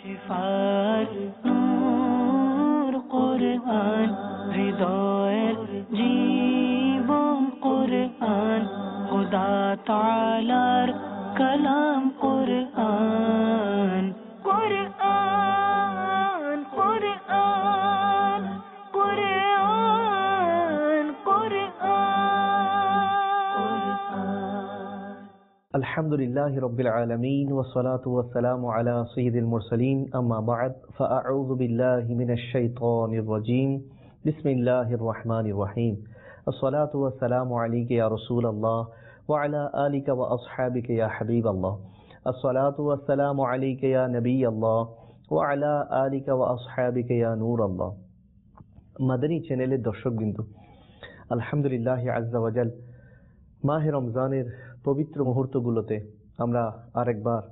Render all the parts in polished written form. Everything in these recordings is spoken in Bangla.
শিফার নূর কোরআন, হৃদয়ের জীবন কোরআন, খোদা তাআলার কালাম কোরআন। কোরআন কোরআন কোরআন কোরআন। আলহামদুলিল্লাহি রাব্বিল আলামিন ওয়াসসালাতু ওয়াসসালামু আলা সাইয়্যিদিল মুরসালিন, আম্মা বা'দ, ফাআউযু বিল্লাহি মিনাশ শাইতানির রাজীম। বিসমিল্লাহির রাহমানির রাহিম। আসসালাতু ওয়াসসালামু আলাইকা ইয়া রাসূলাল্লাহ ওয়া আলা আলিকা ওয়া আসহাবিকা ইয়া হাবিবাল্লাহ। আসসালাতু ওয়াসসালামু আলাইকা ইয়া নবিয়াল্লাহ ওয়া আলা আলিকা ওয়া আসহাবিকা ইয়া নূরাল্লাহ। মাদানী চ্যানেলের দর্শকবৃন্দ, আলহামদুলিল্লাহ আযজা ওয়া জাল, মাহে রমজানের পবিত্র মুহূর্তগুলোতে আমরা আরেকবার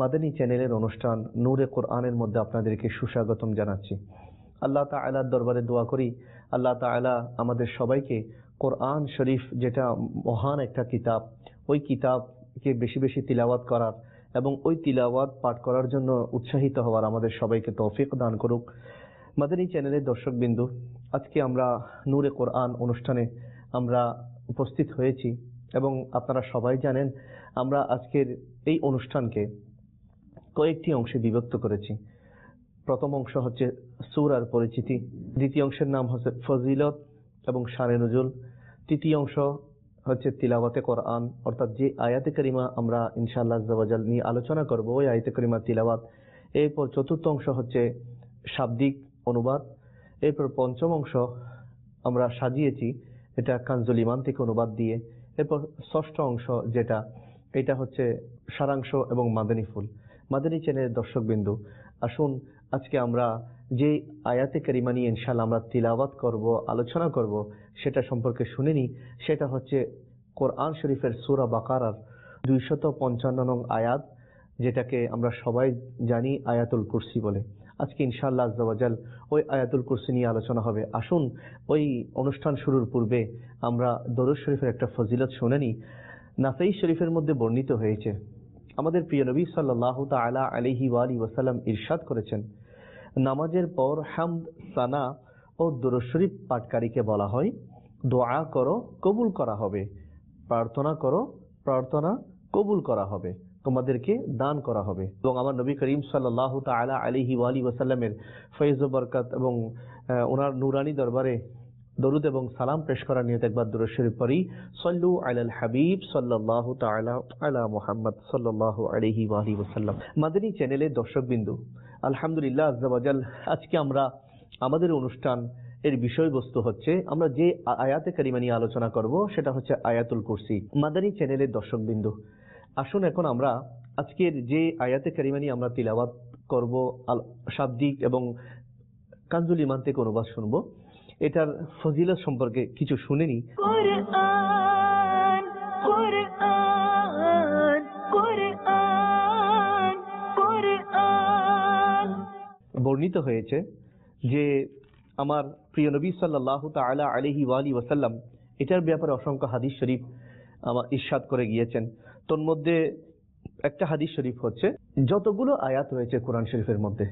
মাদানী চ্যানেলের অনুষ্ঠান নূরে কোরআনের মধ্যে আপনাদেরকে সুস্বাগতম জানাচ্ছি। আল্লাহ তাআলার দরবারে দোয়া করি, আল্লাহ তাআলা আমাদের সবাইকে কোরআন শরীফ, যেটা মহান একটা কিতাব, ওই কিতাবকে বেশি বেশি তিলাওয়াত করার এবং ওই তিলাওয়াত পাঠ করার জন্য উৎসাহিত হওয়ার আমাদের সবাইকে তৌফিক দান করুক। মাদানী চ্যানেলের দর্শকবৃন্দ, আজকে আমরা নূরে কোরআন অনুষ্ঠানে আমরা উপস্থিত হয়েছি এবং আপনারা সবাই জানেন আমরা আজকের এই অনুষ্ঠানকে কয়েকটি অংশে বিভক্ত করেছি। প্রথম অংশ হচ্ছে সূরার পরিচিতি, দ্বিতীয় অংশের নাম হচ্ছে ফজিলত এবং শানে নুজুল, তৃতীয় অংশ হচ্ছে তিলাওয়াতে কোরআন, অর্থাৎ যে আয়াতে কারিমা আমরা ইনশাআল্লাহ আযজা ওয়া জাল নিয়ে আলোচনা করব ওই আয়াতে কারিমা তিলাওয়াত। এরপর চতুর্থ অংশ হচ্ছে শাব্দিক অনুবাদ। এরপর পঞ্চম অংশ আমরা সাজিয়েছি এটা কানজুল ঈমান থেকে অনুবাদ দিয়ে। এরপর ষষ্ঠ অংশ যেটা, এটা হচ্ছে সারাংশ এবং মাদানী ফুল। মাদানী চ্যানেলের দর্শকবিন্দু, আসুন আজকে আমরা যে আয়াতে কারিমা নিয়ে ইনশাআল্লাহ আমরা তিলাওয়াত করব, আলোচনা করব, সেটা সম্পর্কে শুনে নিই। সেটা হচ্ছে কোরআন শরীফের সূরা বাকারার 255 নং আয়াত, যেটাকে আমরা সবাই জানি আয়াতুল কুরসি বলে। আজকে ইনশাআল্লাহ আযজা ওয়া জাল ওই আয়াতুল কুরসি নিয়ে আলোচনা হবে। আসুন ওই অনুষ্ঠান শুরুর পূর্বে আমরা দরুদ শরীফের একটা ফজিলত শুনে নিই। নাসাই শরীফের মধ্যে বর্ণিত হয়েছে, আমাদের প্রিয় নবী সাল্লাল্লাহু তাআলা আলাইহি ওয়া আলিহি ওয়াসাল্লাম ইরশাদ করেছেন, নামাজের পর হামদ, সানা ও দরুদ শরীফ পাঠকারীকে বলা হয়, দোয়া করো কবুল করা হবে, প্রার্থনা করো প্রার্থনা কবুল করা হবে, তোমাদেরকে দান করা হবে। এবং আমার নবী করিম সাল্লাল্লাহু তাআলা আলাইহি ওয়া আলিহি ওয়াসাল্লামের ফয়েজ ও বরকত এবং ওনার নূরানি দরবারে দরুদ এবং সালাম পেশ করার নিয়ত একবার দরুদ শরীফ পড়ি। সাল্লু আলাল হাবিব সাল্লাল্লাহু তাআলা আলা মুহাম্মদ সাল্লাল্লাহু আলাইহি ওয়া আলিহি ওয়াসাল্লাম। মাদানী চ্যানেলের দর্শকবিন্দু, আলহামদুলিল্লাহ আযজা ওয়া জাল, আজকে আমরা আমাদের অনুষ্ঠান এর বিষয়বস্তু হচ্ছে, আমরা যে আয়াতে কারিমা নিয়ে আলোচনা করব সেটা হচ্ছে আয়াতুল কুরসি। মাদানী চ্যানেলের দর্শকবিন্দু, আসুন এখন আমরা আজকের যে আয়াতে কারিমা নিয়ে আমরা তিলাওয়াত করব, শাব্দিক এবং কানজুল ঈমান থেকে অনুবাদ শুনবো, এটার ফজিলত সম্পর্কে কিছু শুনে নিই। কোরআন কোরআন কোরআন কোরআন। বর্ণিত হয়েছে যে আমার প্রিয় নবী সাল্লাল্লাহু তাআলা আলাইহি ওয়া আলিহি ওয়াসাল্লাম এটার ব্যাপারে অসংখ্য হাদিস শরীফ আমার ইরশাদ করে গিয়েছেন। তোর মধ্যে একটা হাদিস শরীফ হচ্ছে, যতগুলো আয়াত রয়েছে কোরআন শরীফের মধ্যে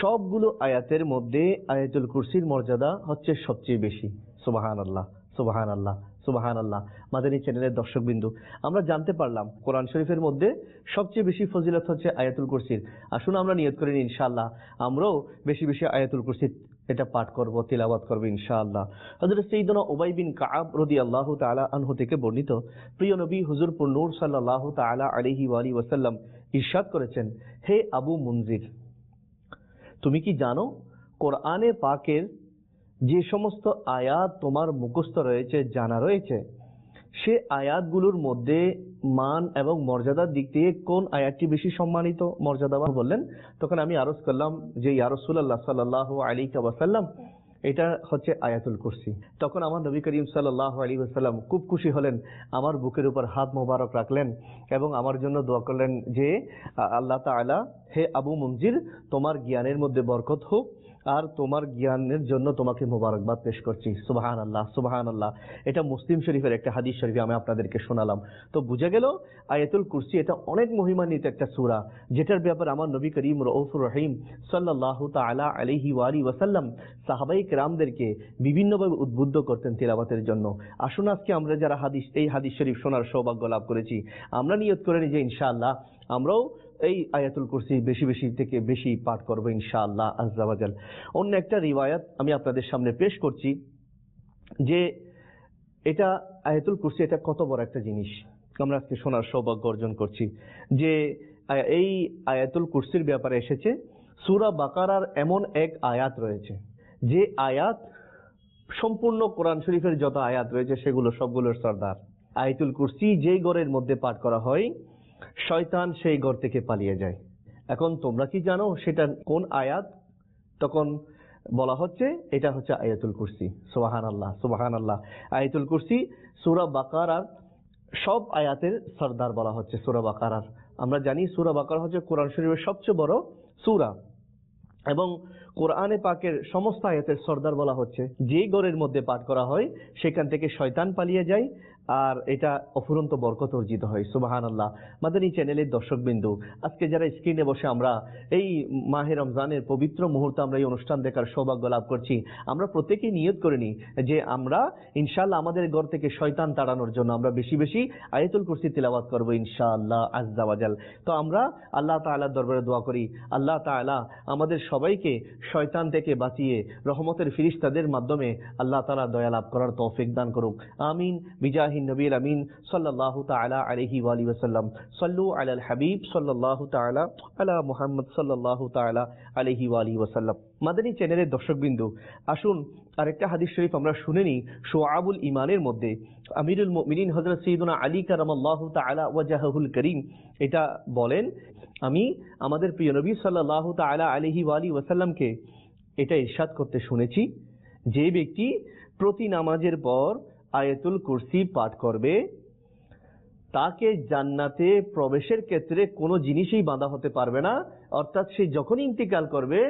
সবগুলো আয়াতের মধ্যে আয়াতুল কুরসির মর্যাদা হচ্ছে সবচেয়ে বেশি। সুবহানাল্লাহ সুবহানাল্লাহ সুবহানাল্লাহ। মাদানী চ্যানেলের দর্শকবিন্দু, আমরা জানতে পারলাম কোরআন শরীফের মধ্যে সবচেয়ে বেশি ফজিলত হচ্ছে আয়াতুল কুরসির। আসুন আমরা নিয়ত করে নিই ইনশাআল্লাহ আমরাও বেশি বেশি আয়াতুল কুরসি এটা পাঠ করব, তিলাওয়াত করব ইনশাআল্লাহ। হযরত সাইয়্যিদুনা উবাই বিন কাআব রাদিয়াল্লাহু তাআলা আনহু থেকে বর্ণিত, প্রিয় নবী হুজুর পুর নূর সাল্লাল্লাহু তাআলা আলাইহি ওয়া আলিহি ওয়াসাল্লাম ইরশাদ করেছেন, হে আবু মুনজির, তুমি কি জানো কোরআনে পাকের যে সমস্ত আয়াত তোমার মুখস্থ রয়েছে, জানা রয়েছে, সে আয়াতগুলোর মধ্যে মান এবং মর্যাদার দিক থেকে কোন আয়াতটি বেশি সম্মানিত মর্যাদাবান? বললেন, তখন আমি আরজ করলাম যে ইয়া রাসূলুল্লাহ সাল্লাল্লাহু আলাইহি ওয়াসাল্লাম, এটা হচ্ছে আয়াতুল কুরসি। তখন আমার নবী করিম সাল্লাল্লাহু আলাইহি ওয়াসাল্লাম খুব খুশি হলেন, আমার বুকের উপর হাত মোবারক রাখলেন এবং আমার জন্য দোয়া করলেন যে আল্লাহ তাআলা, হে আবু মুনজির, তোমার জ্ঞানের মধ্যে বরকত হোক আর তোমার জ্ঞানের জন্য তোমাকে মোবারকবাদ পেশ করছি। সুবহানাল্লাহ, সুবহানাল্লাহ। এটা মুসলিম শরীফের একটা হাদিস শরীফে আমি আপনাদেরকে শোনালাম। তো বুঝে গেল আয়াতুল কুরসি এটা অনেক মহিমান্বিত একটা সূরা, যেটার ব্যাপারে আমার নবী করিম রউফুর রহিম সাল্লাল্লাহু তাআলা আলাইহি ওয়া আলিহি ওয়াসাল্লাম সাহাবায়ে কেরামদেরকে বিভিন্নভাবে উদ্বুদ্ধ করতেন তিলাওয়াতের জন্য। আসুন আজকে আমরা যারা এই হাদিস শরীফ শোনার সৌভাগ্য লাভ করেছি, আমরা নিয়ত করে নিই যে ইনশাআল্লাহ আমরাও এই আয়াতুল কুরসি বেশি বেশি থেকে বেশি পাঠ করব ইনশাআল্লাহ আযজা ওয়া জাল। অন্য একটা রিওয়ায়াত আমি আপনাদের সামনে পেশ করছি যে এটা আয়াতুল কুরসি এটা কত বড় একটা জিনিস আমরা আজকে শোনার সৌভাগ্য অর্জন করছি। যে এই আয়াতুল কুরসির ব্যাপারে এসেছে সূরা বাকারার এমন এক আয়াত রয়েছে যে আয়াত সম্পূর্ণ কোরআন শরীফের যত আয়াত রয়েছে সেগুলো সবগুলোর সর্দার। আয়াতুল কুরসি যেই ঘরের মধ্যে পাঠ করা হয় শয়তান সেই ঘর থেকে পালিয়ে যায়। এখন তোমরা কি জানো সেটা কোন আয়াত? তখন বলা হচ্ছে এটা হচ্ছে আয়াতুল কুরসি। সুবহানাল্লাহ, সুবহানাল্লাহ। আয়াতুল কুরসি সূরা বাকারার সব আয়াতের সর্দার বলা হচ্ছে। সূরা বাকারার আমরা জানি সূরা বাকারা হচ্ছে কোরআন শরীফের সবচেয়ে বড় সূরা এবং কোরআনে পাকের সমস্ত আয়াতের সর্দার বলা হচ্ছে। যে ঘরের মধ্যে পাঠ করা হয় সেখান থেকে শয়তান পালিয়ে যায় আর এটা অফুরন্ত বরকত অর্জিত হয়। সুবহানাল্লাহ। মাদানী চ্যানেলের দর্শকবিন্দু, আজকে যারা স্ক্রিনে বসে আমরা এই মাহে রমজানের পবিত্র মুহূর্তে আমরা এই অনুষ্ঠান দেখার সৌভাগ্য লাভ করছি, আমরা প্রত্যেকেই নিয়ত করে নিই যে আমরা ইনশাআল্লাহ আমাদের ঘর থেকে শয়তান তাড়ানোর জন্য আমরা বেশি বেশি আয়াতুল কুরসি তিলাওয়াত করব ইনশাআল্লাহ আযজা ওয়া জাল। তো আমরা আল্লাহ তাআলার দরবারে দোয়া করি আল্লাহ তাআলা আমাদের সবাইকে শয়তান থেকে বাঁচিয়ে রহমতের ফেরেশতাদের মাধ্যমে আল্লাহ তাআলা দয়া লাভ করার তৌফিক দান করুক। আমিন বিজাহি নবীল আমিন সাল্লাল্লাহু তাআলা আলাইহি ওয়া আলিহি ওয়াসাল্লাম। সাল্লু আলাল হাবিব সাল্লাল্লাহু তাআলা আলা মুহাম্মদ সাল্লাল্লাহু তাআলা আলাইহি ওয়া আলিহি ওয়াসাল্লাম। মাদানী চ্যানেলের দর্শকবিন্দু, আসুন আরেকটা হাদিস শরীফ আমরা শুনে নিই। শুআবুল ঈমানের মধ্যে আমিরুল মুমিনিন হযরত সাইয়্যিদুনা আলী কারামাল্লাহু তাআলা ওয়াজহুল করিম এটা বলেন, আমি আমাদের প্রিয় নবী সাল্লাল্লাহু তাআলা আলাইহি ওয়া আলিহি ওয়াসাল্লামকে এটা ইরশাদ করতে শুনেছি, যে ব্যক্তি প্রতি নামাজের পর আয়াতুল কুরসি পাঠ করবে তাকে জান্নাতে প্রবেশের ক্ষেত্রে কোনো জিনিসই বাধা হতে পারবে না। অর্থাৎ সে যখনই ইন্তিকাল করবে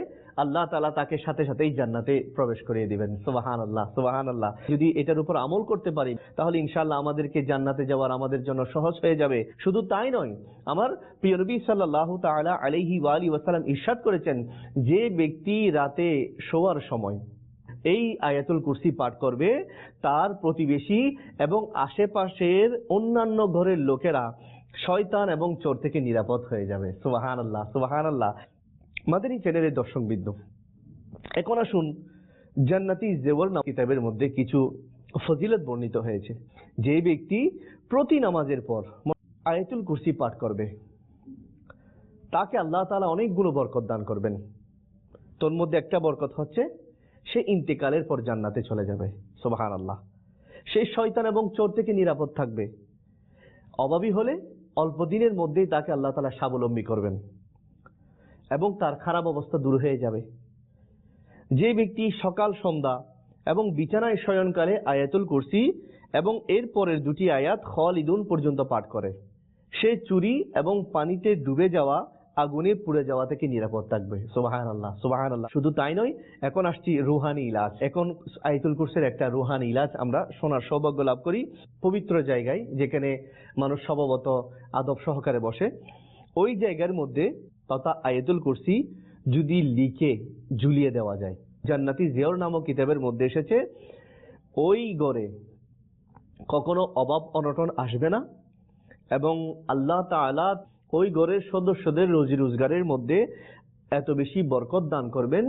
আল্লাহ তাআলা তাকে সাথে সাথেই জান্নাতে প্রবেশ করিয়ে দিবেন। সুবহানাল্লাহ, সুবহানাল্লাহ। যদি এটার উপর আমল করতে পারি তাহলে ইনশাআল্লাহ আমাদেরকে জান্নাতে যাওয়ার আমাদের জন্য সহজ হয়ে যাবে। শুধু তাই নয়, আমার প্রিয় নবী সাল্লাল্লাহু তাআলা আলাইহি ওয়া আলিহি ওয়াসাল্লাম ইরশাদ করেছেন, যে ব্যক্তি রাতে শোয়ার সময় এই আয়াতুল কুরসি পাঠ করবে তার প্রতিবেশী এবং আশেপাশের অন্যান্য ঘরের লোকেরা শয়তান এবং চোর থেকে নিরাপদ হয়ে যাবে। সুবহানাল্লাহ, সুবহানাল্লাহ। মাদানী চ্যানেলের দর্শকবৃন্দ, এখন আসুন জান্নাতি জেওয়ার নাম কিতাবের মধ্যে কিছু ফজিলত বর্ণিত হয়েছে। যে ব্যক্তি প্রতি নামাজের পর আয়াতুল কুরসি পাঠ করবে তাকে আল্লাহ তাআলা অনেকগুলো বরকত দান করবেন। তোর মধ্যে একটা বরকত হচ্ছে সে ইন্তেকালের পর জান্নাতে চলে যাবে। সুবহানাল্লাহ। সে শয়তান এবং চোর থেকে নিরাপদ থাকবে। অভাবী হলে অল্প দিনের মধ্যেই তাকে আল্লাহ তাআলা স্বাবলম্বী করবেন এবং তার খারাপ অবস্থা দূর হয়ে যাবে। যে ব্যক্তি সকাল সন্ধ্যা এবং বিছানায় শয়নকালে আয়াতুল কুরসি এবং এর পরের দুটি আয়াত খালিদুন পর্যন্ত পাঠ করে সে চুরি এবং পানিতে ডুবে যাওয়া আগুনে পুড়ে যাওয়া থেকে নিরাপদ থাকবে। সুবহানাল্লাহ, সুবহানাল্লাহ। শুধু তাই নয়, এখন আসছি রুহানি ইলাজ। এখন আয়াতুল কুরসির একটা রুহানি ইলাজ আমরা শোনার সৌভাগ্য লাভ করি পবিত্র জায়গায়, যেখানে মানুষ স্বভাবত আদব সহকারে বসে। ওই জায়গার মধ্যে তথা আয়াতুল কুরসি যদি লিখে ঝুলিয়ে দেওয়া যায়, জান্নাতি জিয়র নামক কিতাবের মধ্যে এসেছে ওই ঘরে কখনো অভাব অনটন আসবে না এবং আল্লাহ তাআলা ওই ঘরের সদস্যদের রুজি রোজগারের মধ্যে এত বেশি বরকত দান করবেন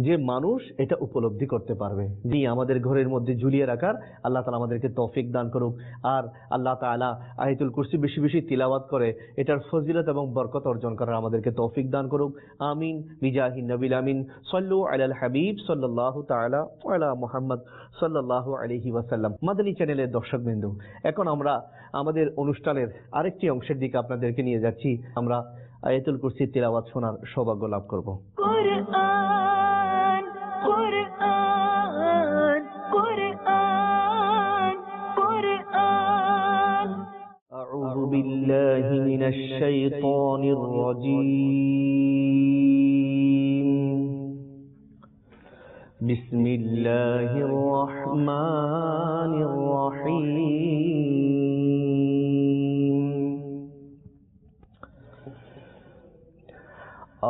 যে মানুষ এটা উপলব্ধি করতে পারবে। যে আমাদের ঘরের মধ্যে ঝুলিয়ে রাখার আল্লাহ তাআলা আমাদেরকে তৌফিক দান করুক। আর আল্লাহ তাআলা আয়াতুল কুরসি বেশি বেশি তিলাওয়াত করে এটার ফজিলত এবং বরকত অর্জন করার আমাদেরকে তৌফিক দান করুক। আমিন বিজাহি নবিল আমিন। সাল্লু আলাল হাবিব সাল্লাল্লাহু তাআলা আলা মুহাম্মদ সাল্লাল্লাহু আলাইহি ওয়াসাল্লাম। মাদানী চ্যানেলের দর্শকবৃন্দ, এখন আমরা আমাদের অনুষ্ঠানের আরেকটি অংশের দিকে আপনাদেরকে নিয়ে যাচ্ছি। আমরা আয়াতুল কুরসি তিলাওয়াত শোনার সৌভাগ্য লাভ করব। কুরআন কুরআন কুরআন কুরআন। আউযু বিল্লাহি মিনাশ শাইতানির রাজীম। বিসমিল্লাহির রহমানির রহিম।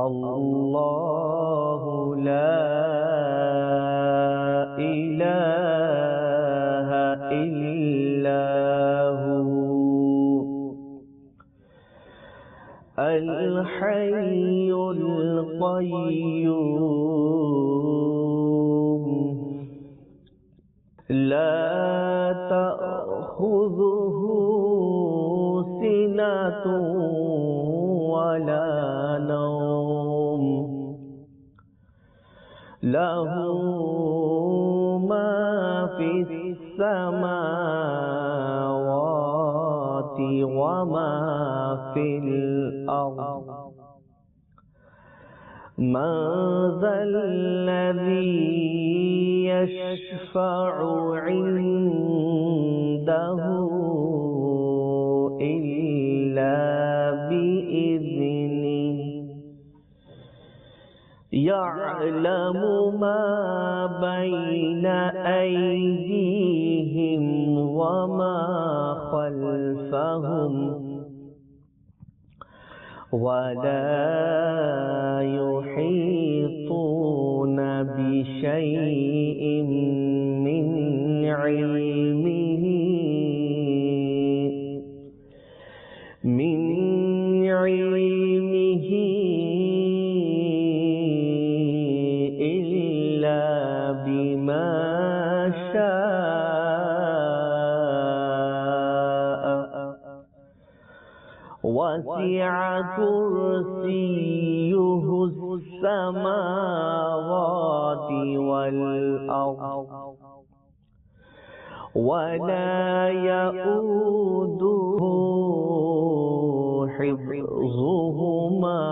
আল্লাহু লা ইলাহা ইল্লাহু আল হাইয়ুল কাইয়্যুম লা তাখুযুহু সিনাতুন ওয়ালা নাওম লাহু মা ফিস সামাওয়াতি ওয়া মা ফিল আরদ মা যাল্লাযী ইয়াশফা'ু 'ইনদাহু ইল্লা বিইذনিহি ইয়া'লামু মা বাইনা আইদিহিম ওয়া মা খালফাহুম ولا يحيطون بشيء من علمه إلا بما شاء وسع كرسيه السماوات والأرض ولا يؤوده حفظهما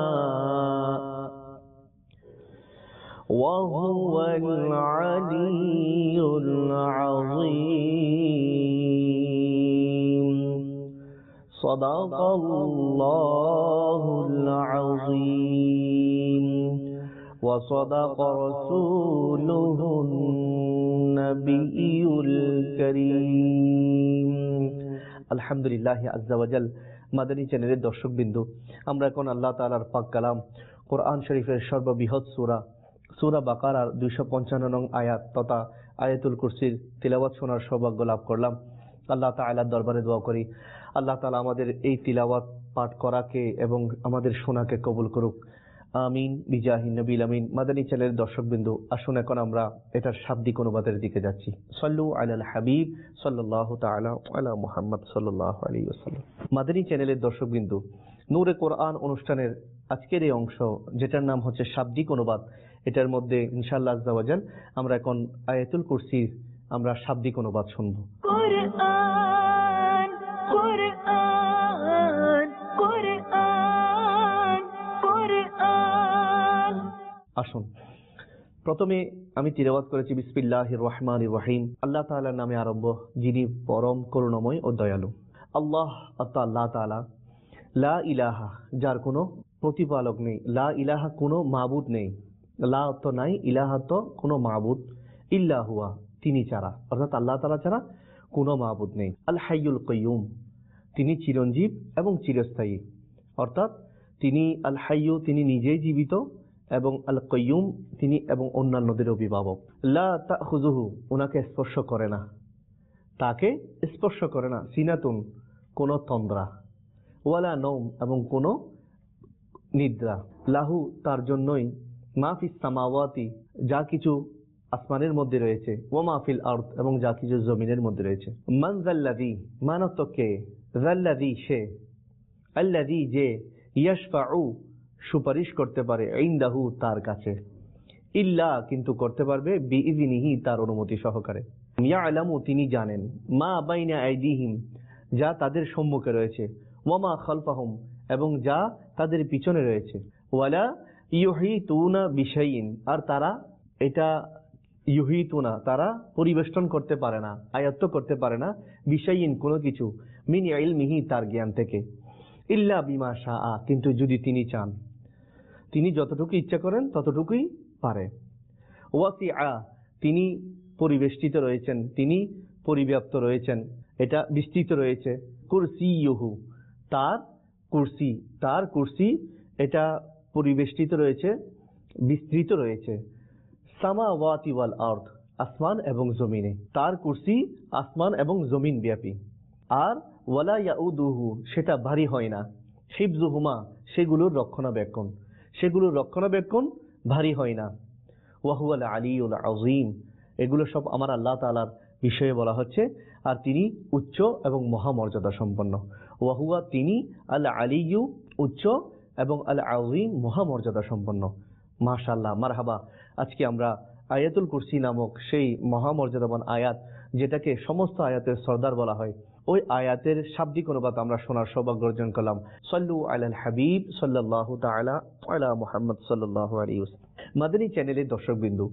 وهو العلي العظيم صدق الله العظيم وصدق رسوله النبي الكريم الحمد لله عز وجل মাদানী চ্যানেলের দর্শকবৃন্দ, আমরা এখন আল্লাহ তাআলার পাক কালাম কোরআন শরীফের সর্ববৃহৎ সূরা বাকারার 255 নং আয়াত তথা আয়াতুল কুরসির তিলাওয়াত শোনার সৌভাগ্য লাভ করলাম। আল্লাহ তাআলার দরবারে দোয়া করি আল্লাহ তাআলা আমাদের এই তিলাওয়াত পাঠ করাকে এবং আমাদের শোনাকে কবুল করুক, আমিন বিজাহি নবীল আমিন। মাদানী চ্যানেলের দর্শকবৃন্দ, আসুন এখন আমরা এটার শাব্দিক অনুবাদের দিকে যাচ্ছি। সাল্লু আলাল হাবিব সাল্লাল্লাহু তাআলা আলা মুহাম্মদ সাল্লাল্লাহু আলাইহি ওয়াসাল্লাম। মাদানী চ্যানেলের দর্শকবৃন্দ, নূরে কোরআন অনুষ্ঠানের আজকের এই অংশ, যেটার নাম হচ্ছে শাব্দিক অনুবাদ, এটার মধ্যে ইনশাআল্লাহ আজ্জা ওয়া জাল আমরা এখন আয়াতুল কুরসির আমরা শাব্দিক অনুবাদ শুনব। কোরআন কোরআন কোরআন কোরআন। আসুন প্রথমে আমি তিলাওয়াত করেছি বিসমিল্লাহির রহমানির রহিম, আল্লাহ তাআলার নামে আরম্ভ, যিনি পরম করুণাময় ও দয়ালু। আল্লাহ আল্লাহ তাআলা, লা ইলাহা, যার কোনো প্রতিপালক নেই, লা ইলাহা, কোনো মাবুদ নেই, লা তো নাই, ইলাহা তো কোনো মাবুদ, ইল্লা হুয়া, তিনি ছাড়া, অর্থাৎ আল্লাহ তাআলা ছাড়া কোনো মাবুদ নেই। আল হাইয়ুল কাইয়্যুম, তিনি চিরঞ্জীব এবং চিরস্থায়ী, অর্থাৎ তিনি আল হাইয়্যু, তিনি নিজেই জীবিত, এবং আল কাইয়্যুম, তিনি এবং অন্যান্যদের অভিভাবক। লা তাখুযুহু, ওনাকে স্পর্শ করে না, তাকে স্পর্শ করে না, সিনাতুন, কোনো তন্দ্রা, ওয়ালা নওম, এবং কোনো নিদ্রা, লাহু, তার জন্যই, মা ফিস সামাওয়াতি, যা কিছু আসমানের মধ্যে রয়েছে, ওয়া মা ফিল আরদ, এবং যা কিছু জমিনের মধ্যে রয়েছে। মান যাল্লাযী, মানত কে, যাল্লাযী সে, আল্লাযী যে, ইয়াশফাউ সুপারিশ করতে পারে, ইনদাহু তার কাছে, ইল্লা কিন্তু করতে পারবে, বিইযনিহি তার অনুমতি সহকারে। ইয়ালামু তিনি জানেন, মা বাইনা আইদিহিম যা তাদের সম্মুখে রয়েছে, ওয়া মা খালফাহুম এবং যা তাদের পিছনে রয়েছে, ওয়ালা ইউহিতুনা বিশাইইন আর তারা এটা ইউহিতুনা তারা পরিবেষ্টন করতে পারে না, আয়ত্ত করতে পারে না, বিশাইইন কোনো কিছু, মিন ইলমিহি তার জ্ঞান থেকে, ইল্লা বিমা শাআ কিন্তু যদি তিনি চান, তিনি যতটুকু ইচ্ছা করেন ততটুকুই পারে। ওয়াসিআ, তিনি পরিবেষ্টিত রয়েছেন, তিনি পরিব্যাপ্ত রয়েছেন, এটা বিস্তৃত রয়েছে। কুরসিয়ুহু, তার কুরসি এটা পরিবেষ্টিত রয়েছে, বিস্তৃত রয়েছে। সামাওয়াতি ওয়াল আরদ, আসমান এবং জমিনে, তার কুরসি আসমান এবং জমিন ব্যাপী। আর ওয়ালা ইয়াউদুহু, সেটা ভারী হয় না। হিফজুহুমা, সেগুলোর রক্ষণাবেক্ষণ ভারী হয় না। ওয়াহুয়াল আলিয়ুল আযীম, এগুলো সব আমার আল্লাহ তাআলার বিষয়ে বলা হচ্ছে। আর তিনি উচ্চ এবং মহামর্যাদা সম্পন্ন। ওয়াহুয়া, তিনি আল আলিয়্যু, উচ্চ, এবং আল আযীম, মহামর্যাদা সম্পন্ন। মাশাআল্লাহ, মারহাবা। আজকে আমরা আয়াতুল কুরসি নামক সেই মহামর্যাদাবান আয়াত, যেটাকে সমস্ত আয়াতের সর্দার বলা হয়, ওই আয়াতের শাব্দিক অনুবাদ আমরা শোনার সৌভাগ্য অর্জন করলাম। সাল্লু আলাল হাবিব সাল্লাল্লাহু তাআলা আলা মুহাম্মদ সাল্লাল্লাহু আলাইহি ওয়াসাল্লাম। মাদানী চ্যানেলের দর্শকবিন্দু,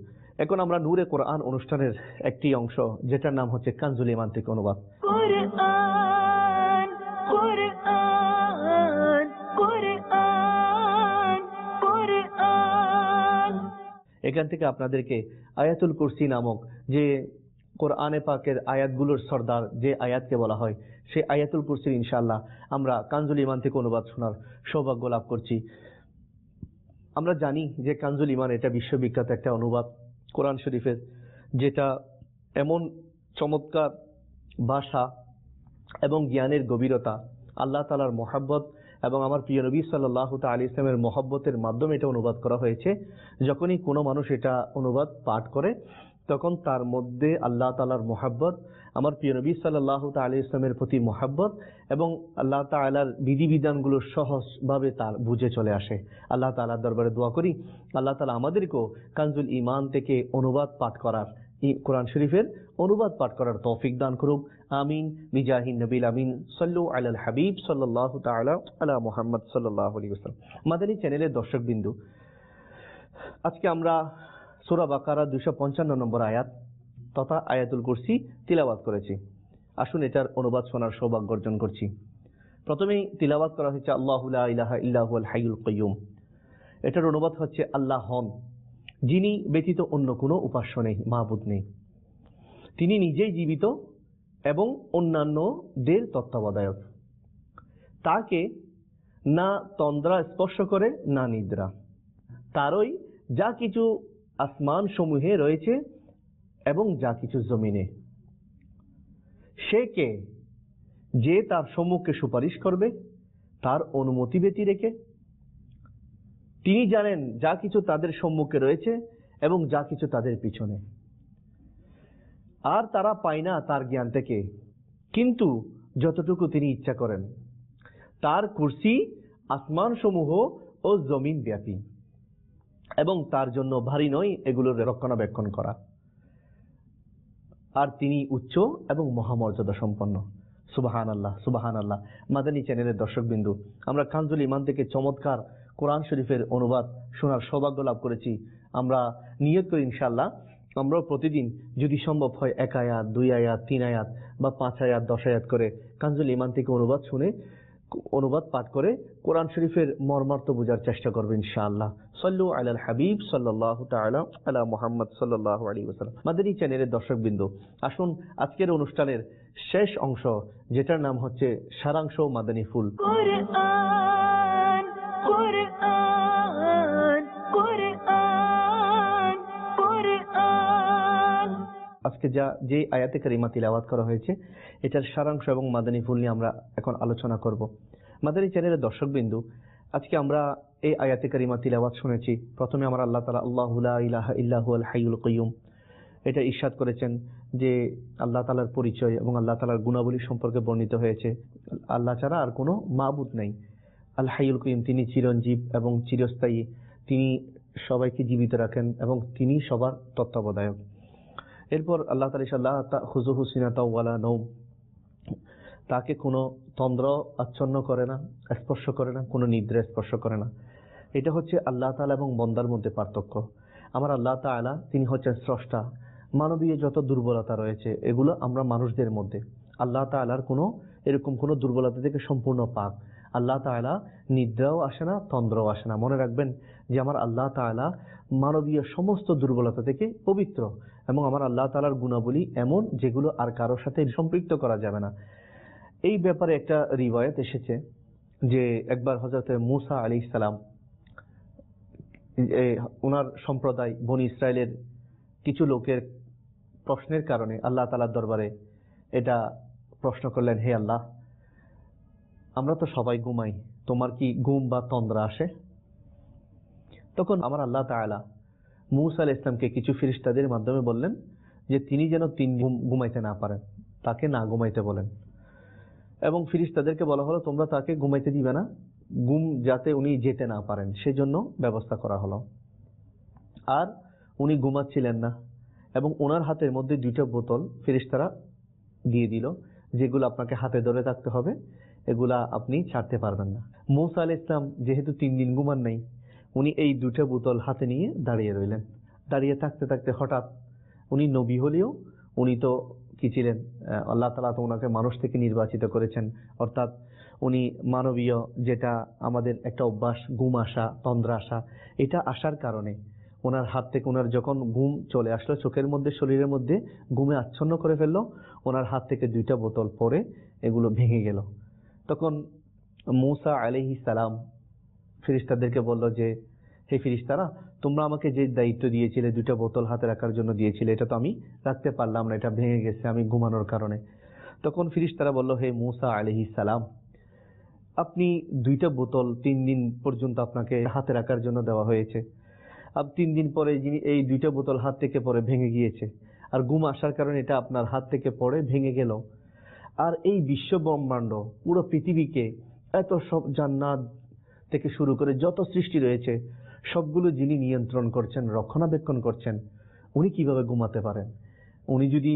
এখন আমরা নূরে কোরআন অনুষ্ঠানের একটি অংশ, যেটার নাম হচ্ছে কানজুল ঈমান থেকে অনুবাদ। কোরআন কোরআন কোরআন কোরআন। এখান থেকে আপনাদেরকে আয়াতুল কুরসি নামক যে কোরআনে পাকের আয়াতগুলোর সর্দার যে আয়াতকে বলা হয়, সেই আয়াতুল কুরসির ইনশাআল্লাহ আমরা কানজুল ঈমান থেকে অনুবাদ শোনার সৌভাগ্য লাভ করছি। আমরা জানি যে কানজুল ঈমান এটা বিশ্ববিখ্যাত একটা অনুবাদ কোরআন শরীফের, যেটা এমন চমৎকার ভাষা এবং জ্ঞানের গভীরতা, আল্লাহ তাআলার মহব্বত এবং আমার প্রিয় নবী সাল্লাল্লাহু তাআলা আলাইহি ওয়াসাল্লামের মহব্বতের মাধ্যমে এটা অনুবাদ করা হয়েছে। যখনই কোনো মানুষ এটা অনুবাদ পাঠ করে, তখন তার মধ্যে আল্লাহ তাআলার মহব্বত, আমার প্রিয় নবী সাল্লাল্লাহু তাআলা আলাইহি ওয়াসাল্লামের প্রতি মহব্বত এবং আল্লাহ তাআলার বিধিবিধানগুলো সহজভাবে তার বুঝে চলে আসে। আল্লাহ তাআলার দরবারে দোয়া করি, আল্লাহ তাআলা আমাদেরকেও কানজুল ঈমান থেকে অনুবাদ পাঠ করার, কোরআন শরীফের অনুবাদ পাঠ করার তৌফিক দান করুক। আমিন বিজাহিন নবীল আমিন। সাল্লু আলাল হাবিব সাল্লাল্লাহু তাআলা আলা মুহাম্মদ সাল্লাল্লাহু আলাইহি ওয়াসাল্লাম। মাদানী চ্যানেলের দর্শকবিন্দু, আজকে আমরা সূরা বাকারা 255 নম্বর আয়াত তথা আয়াতুল কুরসি তিলাওয়াত করেছি। আসুন এটার অনুবাদ শোনার সৌভাগ্য অর্জন করছি। প্রথমেই তিলাওয়াত করা হয়েছে আল্লাহু লা ইলাহা ইল্লা হুয়াল হাইয়ুল কাইয়্যুম। এটার অনুবাদ হচ্ছে আল্লাহ হন, যিনি ব্যতীত অন্য কোনো উপাস্য নেই, মাবুদ নেই। তিনি নিজেই জীবিত এবং অন্যান্যদের তত্ত্বাবধায়ক। তাকে না তন্দ্রা স্পর্শ করে না নিদ্রা। তারই যা কিছু আসমান সমূহে রয়েছে এবং যা কিছু জমিনে। সে কে, যে তার সম্মুখে সুপারিশ করবে তার অনুমতি ব্যতী রেখে? তিনি জানেন যা কিছু তাদের সম্মুখে রয়েছে এবং যা কিছু তাদের পিছনে। আর তারা পায় না তার জ্ঞান থেকে, কিন্তু যতটুকু তিনি ইচ্ছা করেন। তার কুরসি আসমান সমূহ ও জমিন ব্যাপী, এবং তার জন্য ভারী নয় এগুলোর রক্ষণাবেক্ষণ করা। আর তিনি উচ্চ এবং মহামর্যাদা সম্পন্ন। সুবহানাল্লাহ, সুবহানাল্লাহ। মাদানী চ্যানেলের দর্শকবিন্দু, আমরা কানজুল ঈমান থেকে চমৎকার কোরআন শরীফের অনুবাদ শোনার সৌভাগ্য লাভ করেছি। আমরা নিয়ত করি ইনশাআল্লাহ আমরা প্রতিদিন যদি সম্ভব হয় 1 আয়াত, 2 আয়াত, 3 আয়াত বা 5 আয়াত, 10 আয়াত করে কানজুল ঈমান থেকে অনুবাদ শুনে, অনুবাদ পাঠ করে কোরআন শরীফের মর্মার্থ বোঝার চেষ্টা করবেন ইনশাআল্লাহ। সাল্লু আলাল হাবিব সাল্লাল্লাহু তাআলা আলা মুহাম্মদ সাল্লাল্লাহু আলাইহি ওয়াসাল্লাম। মাদানী চ্যানেলের দর্শকবৃন্দ, আসুন আজকের অনুষ্ঠানের শেষ অংশ, যেটার নাম হচ্ছে সারাংশ মাদানী ফুল। কোরআন কোরআন কোরআন কোরআন। আজকে যে আয়াতে কারিমা তিলাওয়াত করা হয়েছে, এটার সারাংশ এবং মাদানী ফুল নিয়ে আমরা এখন আলোচনা করব। মাদানী চ্যানেলের দর্শকবৃন্দ, আজকে আমরা এই আয়াতে কারিমা তিলাওয়াত শুনেছি। প্রথমে আমরা আল্লাহ তাআলা আল্লাহু লা ইলাহা ইল্লা হুয়াল হাইয়ুল কাইয়্যুম এটা ইরশাদ করেছেন যে আল্লাহ তাআলার পরিচয় এবং আল্লাহ তাআলার গুণাবলী সম্পর্কে বর্ণিত হয়েছে। আল্লাহ ছাড়া আর কোনো মাবুদ নেই। আল হাইয়ুল কাইয়্যুম, তিনি চিরঞ্জীব এবং চিরস্থায়ী, তিনি সবাইকে জীবিত রাখেন এবং তিনি সবার তত্ত্বাবধায়ক। এরপর আল্লাহ তাআলা ইনশাআল্লাহ খুযুহু সিনাতাও ওয়ালা নওম, তাকে কোনো তন্দ্র আচ্ছন্ন করে না, স্পর্শ করে না, কোনো নিদ্রা স্পর্শ করে না। এটা হচ্ছে আল্লাহ তাআলা এবং বান্দার মধ্যে পার্থক্য। আমার আল্লাহ তাআলা তিনি হচ্ছেন স্রষ্টা। মানবীয় যত দুর্বলতা রয়েছে এগুলো আমরা মানুষদের মধ্যে, আল্লাহ তাআলার কোনো এরকম কোনো দুর্বলতা থেকে সম্পূর্ণ পাক। আল্লাহ তাআলা নিদ্রাও আসে না, তন্দ্রাও আসে না। মনে রাখবেন যে আমার আল্লাহ তাআলা মানবীয় সমস্ত দুর্বলতা থেকে পবিত্র, এবং আমার আল্লাহ তাআলার গুণাবলী এমন যেগুলো আর কারোর সাথে সম্পৃক্ত করা যাবে না। এই ব্যাপারে একটা রিওয়ায়াত এসেছে যে একবার হযরত মূসা আলাইহিস সালাম ওনার সম্প্রদায় বনি ইসরায়েলের কিছু লোকের প্রশ্নের কারণে আল্লাহ তাআলার দরবারে এটা প্রশ্ন করলেন, হে আল্লাহ, আমরা তো সবাই ঘুমাই, তোমার কি ঘুম বা তন্দ্রা আসে? তখন আমার আল্লাহ তাআলা মূসা আলাইহিস সালামকে কিছু ফেরেশতাদের মাধ্যমে বললেন যে তিনি যেন ঘুমাইতে না পারেন, তাকে না ঘুমাইতে বলেন। এবং ফেরেশতাদেরকে বলা হলো তোমরা তাকে ঘুমাইতে দিবে না, ঘুম যাতে উনি যেতে না পারেন সেজন্য ব্যবস্থা করা হলো। আর উনি ঘুমাচ্ছিলেন না, এবং ওনার হাতের মধ্যে 2টা বোতল ফেরেশতারা দিয়ে দিল, যেগুলো আপনাকে হাতে ধরে থাকতে হবে, এগুলা আপনি ছাড়তে পারবেন না। মূসা আলাইহিস সালাম যেহেতু 3 দিন ঘুমান নাই, উনি এই 2টা বোতল হাতে নিয়ে দাঁড়িয়ে রইলেন। দাঁড়িয়ে থাকতে থাকতে হঠাৎ, উনি নবী হলেও উনি তো কি ছিলেন, আল্লাহ তাআলা তো ওনাকে মানুষ থেকে নির্বাচিত করেছেন, অর্থাৎ উনি মানবীয় যেটা আমাদের একটা অভ্যাস, ঘুম আসা, তন্দ্রা আসা, এটা আসার কারণে ওনার হাত থেকে, ওনার যখন ঘুম চলে আসলো, চোখের মধ্যে, শরীরের মধ্যে ঘুমে আচ্ছন্ন করে ফেললো, ওনার হাত থেকে 2টা বোতল পরে এগুলো ভেঙে গেল। তখন মূসা আলাইহিস সালাম ফেরেশতাদেরকে বলল যে হে ফেরেশতারা, তোমরা আমাকে যে দায়িত্ব দিয়েছিলে 2টা বোতল হাতে রাখার জন্য দিয়েছিলে, এটা তো আমি রাখতে পারলাম না, এটা ভেঙে গেছে আমি ঘুমানোর কারণে। তখন ফেরেশতারা বলল, হে মূসা আলাইহিস সালাম, আপনি 2টা বোতল 3 দিন পর্যন্ত আপনাকে হাতে রাখার জন্য দেওয়া হয়েছে, আর 3 দিন পরে যিনি এই 2টা বোতল হাত থেকে পরে ভেঙে গিয়েছে, আর ঘুম আসার কারণে এটা আপনার হাত থেকে পড়ে ভেঙে গেল। আর এই বিশ্ব ব্রহ্মাণ্ড, পুরো পৃথিবীকে, এত সব জান্নাত থেকে শুরু করে যত সৃষ্টি রয়েছে সবগুলো যিনি নিয়ন্ত্রণ করছেন, রক্ষণাবেক্ষণ করছেন, উনি কিভাবে ঘুমাতে পারেন? উনি যদি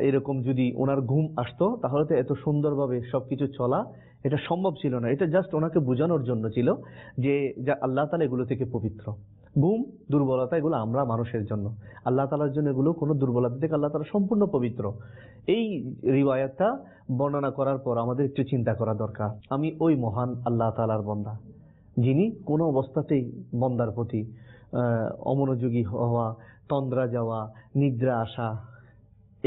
এরকম যদি ওনার ঘুম আসতো, তাহলে তো এত সুন্দরভাবে সবকিছু চলা এটা সম্ভব ছিল না। এটা জাস্ট ওনাকে বোঝানোর জন্য ছিল যে যা আল্লাহ তাআলা এগুলো থেকে পবিত্র। ঘুম, দুর্বলতা, এগুলো আমরা মানুষের জন্য, আল্লাহ তাআলার জন্য এগুলো কোনো দুর্বলতা থেকে আল্লাহ তাআলা সম্পূর্ণ পবিত্র। এই রিওয়ায়াতটা বর্ণনা করার পর আমাদের একটু চিন্তা করা দরকার, আমি ওই মহান আল্লাহ তাআলার বান্দা যিনি কোনো অবস্থাতেই বান্দার প্রতি অমনোযোগী হওয়া, তন্দ্রা যাওয়া, নিদ্রা আসা,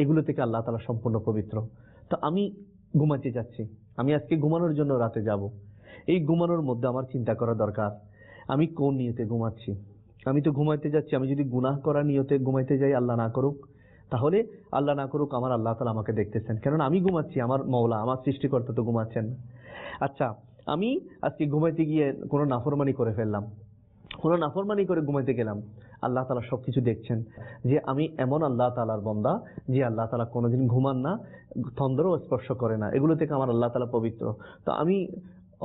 এগুলো থেকে আল্লাহ তাআলা সম্পূর্ণ পবিত্র। তো আমি ঘুমাতে যাচ্ছি, আমি আজকে ঘুমানোর জন্য রাতে যাব। এই ঘুমানোর মধ্যে আমার চিন্তা করা দরকার, আমি কোন নিয়তে ঘুমাচ্ছি। আমি তো ঘুমাইতে যাচ্ছি, আমি যদি গুনাহ করার নিয়তে ঘুমাইতে যাই, আল্লাহ না করুক, তাহলে আল্লাহ না করুক, আমার আল্লাহ তাআলা আমাকে দেখতেছেন, কেননা আমি ঘুমাচ্ছি, আমার মওলা, আমার সৃষ্টিকর্তা তো ঘুমাচ্ছেন। আচ্ছা, আমি আজকে ঘুমাইতে গিয়ে কোনো নাফরমানি করে ফেললাম, কোনো নাফরমানি করে ঘুমাইতে গেলাম, আল্লাহ তাআলা সবকিছু দেখছেন যে আমি এমন আল্লাহ তাআলার বান্দা যে আল্লাহ তাআলা কোনোদিন ঘুমান না, তন্দ্রাও স্পর্শ করে না, এগুলো থেকে আমার আল্লাহ তাআলা পবিত্র। তো আমি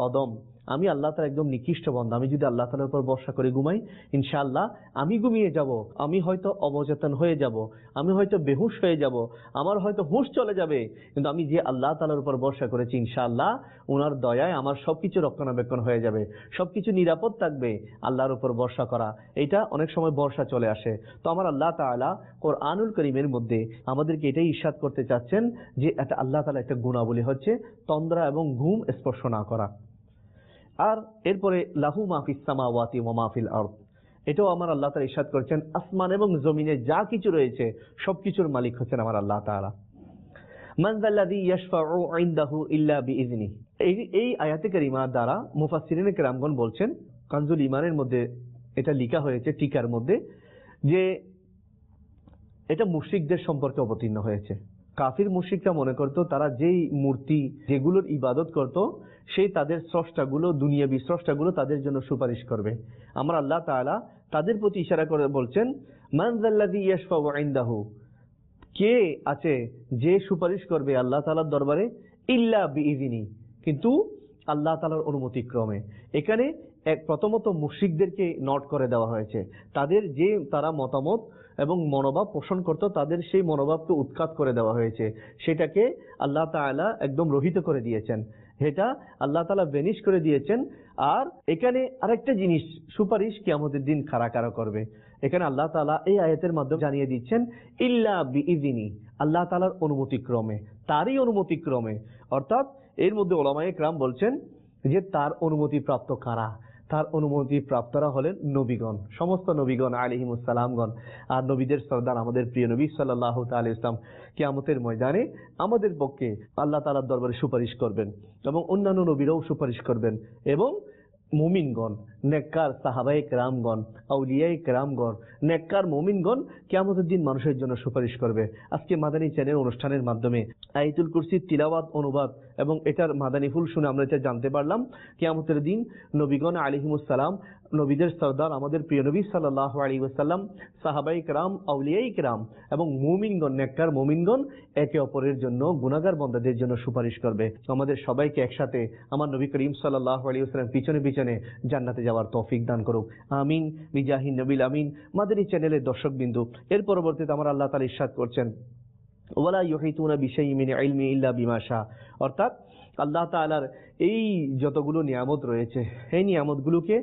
অদম, আমি আল্লাহ তাআলার একদম নিকৃষ্ট বান্দা, আমি যদি আল্লাহ তাআলার উপর ভরসা করে ঘুমাই, ইনশাআল্লাহ আমি ঘুমিয়ে যাব, আমি হয়তো অবচেতন হয়ে যাব, আমি হয়তো বেহুশ হয়ে যাব, আমার হয়তো হুঁশ চলে যাবে, কিন্তু আমি যে আল্লাহ তাআলার উপর ভরসা করেছি, ইনশাআল্লাহ ওনার দয়ায় আমার সবকিছু রক্ষণাবেক্ষণ হয়ে যাবে, সবকিছু নিরাপদ থাকবে। আল্লাহর উপর ভরসা করা, এটা অনেক সময় ভরসা চলে আসে। তো আমার আল্লাহ তাআলা কোরআনুল কারীমের মধ্যে আমাদেরকে এটাই ইরশাদ করতে চাচ্ছেন যে এটা আল্লাহ তাআলা একটা গুণাবলী হচ্ছে তন্দ্রা এবং ঘুম স্পর্শ না করা। আর এরপরে লাহু মা ফিস সামাওয়াতি ওয়া মা ফিল আরদ, এটাও আমার আল্লাহ তাআলা ইরশাদ করেছেন আসমান এবং জমিনে যা কিছু রয়েছে সবকিছুর মালিক হচ্ছেন আমার আল্লাহ তাআলা। মান যাল্লাযী ইয়াশফাউ ইনদাহু ইল্লা বিইজনি, এই আয়াতে কারিমা দ্বারা মুফাসসিরিনে কেরামগণ বলছেন, কানজুল ঈমানের মধ্যে এটা লেখা হয়েছে টিকার মধ্যে, যে এটা মুশরিকদের সম্পর্কে অবতীর্ণ হয়েছে। কাফির মুশরিকরা মনে করত তারা যেই মূর্তি যেগুলোর ইবাদত করত, সেই তাদের স্রষ্টাগুলো, দুনিয়াবী স্রষ্টাগুলো তাদের জন্য সুপারিশ করবে। আমার আল্লাহ তাআলা তাদের প্রতি ইশারা করে বলছেন, মান যাল্লাযী ইয়াশফাউ ইনদাহু, কে আছে যে সুপারিশ করবে আল্লাহ তাআলার দরবারে, ইল্লা বিইজনি, কিন্তু আল্লাহ তাআলার অনুমতি ক্রমে। এখানে প্রথমত মুশরিকদেরকে নোট করে দেওয়া হয়েছে, তাদের যে তারা মতামত এবং মনোভাব পোষণ করত, তাদের সেই মনোভাবকে উৎখাত করে দেওয়া হয়েছে, সেটাকে আল্লাহ তাআলা একদম রহিত করে দিয়েছেন, এটা আল্লাহ তাআলা বেনিশ করে দিয়েছেন। আর এখানে আরেকটা জিনিস, সুপারিশ কিয়ামতের দিন কারা কারা করবে, এখানে আল্লাহ তাআলা এই আয়াতের মাধ্যমে জানিয়ে দিচ্ছেন ইল্লা বিইজনি, আল্লাহ তাআলার অনুমতি ক্রমে, তারই অনুমতি ক্রমে। অর্থাৎ এর মধ্যে ওলামায়ে কেরাম বলছেন যে তার অনুমতি প্রাপ্ত কারা, তার অনুমতি প্রাপ্তরা হলেন নবীগণ, সমস্ত নবীগণ আলাইহিমুস সালামগণ। আর নবীদের সর্দার আমাদের প্রিয় নবী সাল্লাল্লাহু তাআলা আলাইহি ওয়াসাল্লাম কিয়ামতের ময়দানে আমাদের পক্ষে আল্লাহ তাআলার দরবারে সুপারিশ করবেন এবং অন্যান্য নবীরাও সুপারিশ করবেন, এবং মুমিনগণ, নেককার সাহাবায়ে কেরামগণ, আউলিয়ায়ে কেরামগণ, নেককার মুমিনগণ কিয়ামতের দিন মানুষের জন্য সুপারিশ করবে। আজকে মাদানী চ্যানেল অনুষ্ঠানের মাধ্যমে আয়াতুল কুরসির তিলাওয়াত, অনুবাদ এবং এটার মাদানী ফুল শুনে আমরা এটা জানতে পারলাম কিয়ামতের দিন নবীগণ আলাইহিমুস সালাম, নবীদের সর্দার আমাদের প্রিয় নবী সাল্লাল্লাহু আলাইহি ওয়াসাল্লাম, সাহাবায়ে কেরাম, আউলিয়ায়ে কেরাম এবং মুমিনগণ, নেককার মুমিনগণ একে অপরের জন্য, গুনাহগার বান্দাদের জন্য সুপারিশ করবে। আমাদের সবাইকে একসাথে আমার নবী করিম সাল্লাল্লাহু আলাইহি ওয়াসাল্লাম পিছনে পিছনে জান্নাতে যাওয়ার তৌফিক দান করুক, আমিন বিজাহি নবিল আমিন। মাদানী চ্যানেলের দর্শকবিন্দু, এর পরবর্তীতে আমার আল্লাহ তাআলা ইরশাদ করছেন ওয়ালা ইউহিতুনা বিশাইইন মিন ইলমি ইল্লা বিমা শা, অর্থাৎ আল্লাহ তাআলার এই যতগুলো নিয়ামত রয়েছে, এই নিয়ামতগুলোকে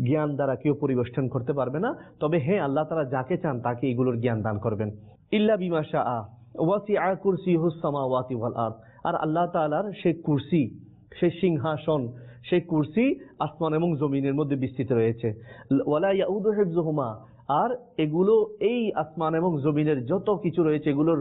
জ্ঞান দ্বারা কেউ পরিবেষ্টন করতে পারবে না, তবে হ্যাঁ আল্লাহ তাআলা যাকে চান তাকে এগুলোর জ্ঞান দান করবেন। ইল্লা বিমা শা ওয়াসিআ কুরসিয়ুহুস সামাওয়াতি ওয়াল আরদ, আর আল্লাহ তাআলার সেই কুরসি, সেই সিংহাসন, সেই কুরসি আসমান এবং জমিনের মধ্যে বিস্তৃত রয়েছে। ওয়ালা ইয়াউদু হিফযুহুমা, আর এগুলো, এই আসমান এবং জমিনের যত কিছু রয়েছে এগুলোর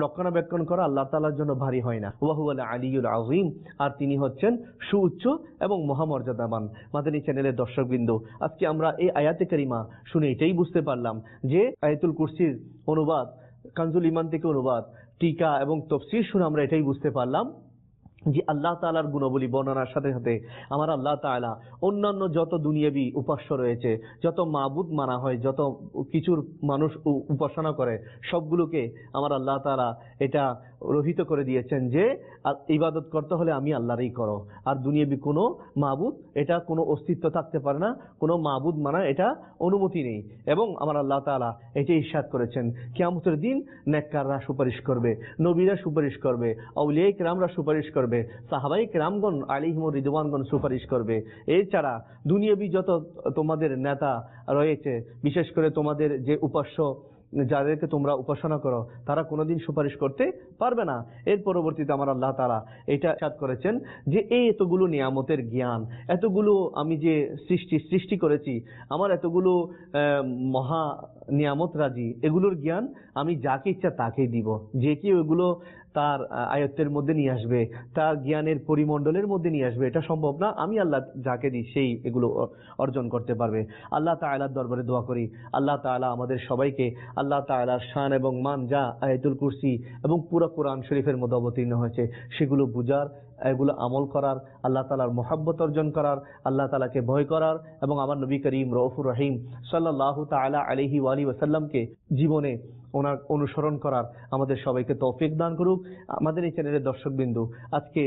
রক্ষণাবেক্ষণ করা আল্লাহ তাআলার জন্য ভারী হয় না। ওয়া হুয়াল আলিয়্যুল আযীম, আর তিনি হচ্ছেন সুউচ্চ এবং মহামর্যাদাবান। মাদানী চ্যানেলের দর্শকবৃন্দ, আজকে আমরা এই আয়াতে কারিমা শুনে এটাই বুঝতে পারলাম যে আয়াতুল কুরসির অনুবাদ, কানজুল ঈমান থেকে অনুবাদ, টিকা এবং তাফসীর শুনে আমরা এটাই বুঝতে পারলাম যে আল্লাহ তাআলার গুণাবলী বর্ণনার সাথে সাথে আমার আল্লাহ তাআলা অন্যান্য যত দুনিয়াবী উপাস্য রয়েছে, যত মাবুদ মানা হয়, যত কিছুর মানুষ উপাসনা করে, সবগুলোকে আমার আল্লাহ তাআলা এটা রহিত করে দিয়েছেন যে ইবাদত করতে হলে আমি আল্লাহরই করো, আর দুনিয়াবী কোনো মাবুদ, এটা কোনো অস্তিত্ব থাকতে পারে না, কোনো মাবুদ মানা এটা অনুমতি নেই। এবং আমার আল্লাহ তাআলা এটাই ইরশাদ করেছেন কিয়ামতের দিন নেককাররা সুপারিশ করবে, নবীরা সুপারিশ করবে, আউলিয়ায়ে কেরামরা সুপারিশ করবে, সাহাবায়ে কেরামগণ আলাইহিমুর রিদওয়ানগণ সুপারিশ করবে। এছাড়া দুনিয়াবী যত তোমাদের নেতা রয়েছে, বিশেষ করে তোমাদের যে উপাস্য, যাদেরকে তোমরা উপাসনা করো, তারা কোনোদিন সুপারিশ করতে পারবে না। এর পরবর্তীতে আমার আল্লাহ তাআলা এটা ইরশাদ করেছেন যে এই এতগুলো নিয়ামতের জ্ঞান, এতগুলো আমি যে সৃষ্টি করেছি, আমার এতগুলো মহা নিয়ামত রাজি, এগুলোর জ্ঞান আমি যাকে ইচ্ছা তাকেই দিব। যে কেউ এগুলো তার আয়ত্তের মধ্যে নিয়ে আসবে, তার জ্ঞানের পরিমণ্ডলের মধ্যে নিয়ে আসবে, এটা সম্ভব না। আমি আল্লাহ যাকে দিই সেই এগুলো অর্জন করতে পারবে। আল্লাহ তাআলার দরবারে দোয়া করি আল্লাহ তাআলা আমাদের সবাইকে আল্লাহ তাআলার শান এবং মান যা আয়াতুল কুরসি এবং পুরো কোরআন শরীফের মধ্যে অবতীর্ণ হয়েছে সেগুলো বুঝার, এগুলো আমল করার, আল্লাহ তাআলার মহব্বত অর্জন করার, আল্লাহ তাআলাকে ভয় করার, এবং আমার নবী করিম রউফুর রহিম সাল্লাল্লাহু তাআলা আলাইহি ওয়া আলিহি ওয়াসাল্লামকে জীবনে ওনার অনুসরণ করার আমাদের সবাইকে তৌফিক দান করুক। আমাদের এই চ্যানেলের দর্শকবিন্দু, আজকে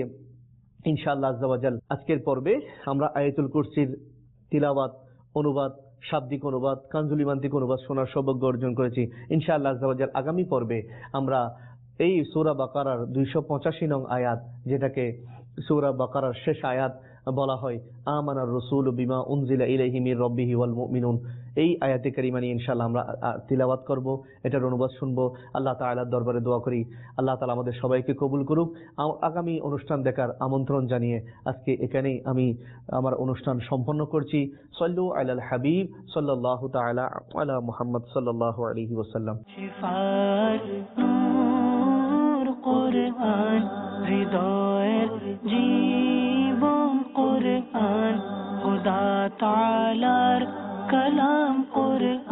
ইনশাআল্লাহ আযজা ওয়া জাল আজকের পর্বে আমরা আয়াতুল কুরসির তিলাওয়াত, অনুবাদ, শাব্দিক অনুবাদ, কানজুল ঈমান থেকে অনুবাদ শোনার সৌভাগ্য অর্জন করেছি। ইনশাআল্লাহ আযজা ওয়া জাল আগামী পর্বে আমরা এই সূরা বাকারার 285 নং আয়াত, যেটাকে সূরা বাকারার শেষ আয়াত বলা হয়, আমানার রাসূলু বিমা উনজিলা ইলাইহি মির রাব্বিহি ওয়াল মুমিনুন, এই আয়াতে কারিমা নিয়ে ইনশাআল্লাহ আমরা তিলাওয়াত করব, এটার অনুবাদ শুনবো। আল্লাহ তাআলার দরবারে দোয়া করি আল্লাহ তাআলা আমাদের সবাইকে কবুল করুক। আগামী অনুষ্ঠান দেখার আমন্ত্রণ জানিয়ে আজকে এখানেই আমি আমার অনুষ্ঠান সম্পন্ন করছি। সাল্লু আলাল হাবিব সাল্লাল্লাহু তাআলা আলা মুহাম্মদ সাল্লাল্লাহু আলাইহি ওয়াসাল্লাম। শিফাত নূর কুরআন, হৃদয়ের জীবন কুরআন, খোদা তাআলার কালাম কুরআন।